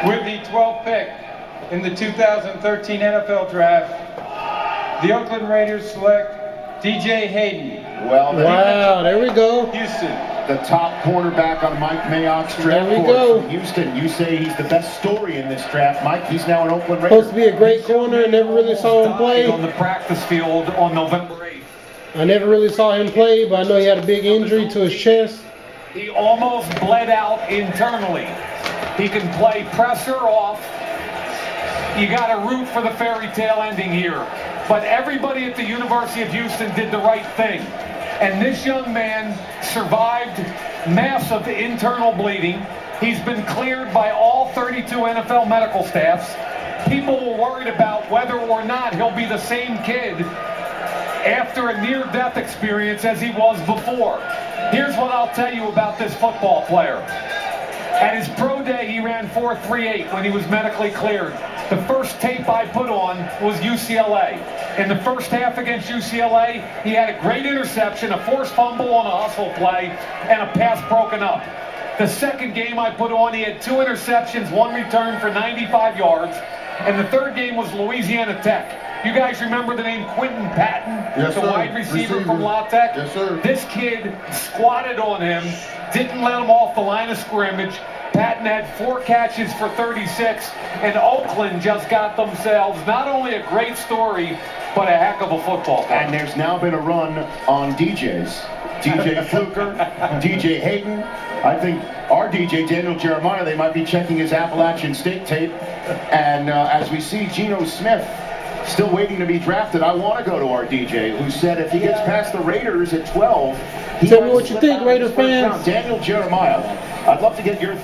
With the 12th pick in the 2013 NFL Draft, the Oakland Raiders select DJ Hayden. Well, wow, there we go. Houston. The top cornerback on Mike Mayock's draft board from Houston. You say he's the best story in this draft, Mike. He's now an Oakland Raider. Supposed to be a great corner. Never really saw him play. On the practice field on November 8th. I never really saw him play, but I know he had a big injury to his chest. He almost bled out internally. He can play press or off. You got to root for the fairy tale ending here. But everybody at the University of Houston did the right thing. And this young man survived massive internal bleeding. He's been cleared by all 32 NFL medical staffs. People were worried about whether or not he'll be the same kid after a near-death experience as he was before. Here's what I'll tell you about this football player. At his pro day, he ran 4.38 when he was medically cleared. The first tape I put on was UCLA. In the first half against UCLA, he had a great interception, a forced fumble on a hustle play, and a pass broken up. The second game I put on, he had 2 interceptions, 1 return for 95 yards. And the third game was Louisiana Tech. You guys remember the name Quentin Patton, the wide receiver from La Tech? Yes, sir. This kid squatted on him, didn't let him off the line of scrimmage. Patton had 4 catches for 36, and Oakland just got themselves not only a great story, but a heck of a football player. And there's now been a run on DJs. DJ Fluker, DJ Hayden. I think our DJ, Daniel Jeremiah, they might be checking his Appalachian State tape. And as we see Geno Smith still waiting to be drafted, I want to go to our DJ, who said if he gets past the Raiders at 12, Tell me what you think, Raider fans. Daniel Jeremiah, I'd love to get your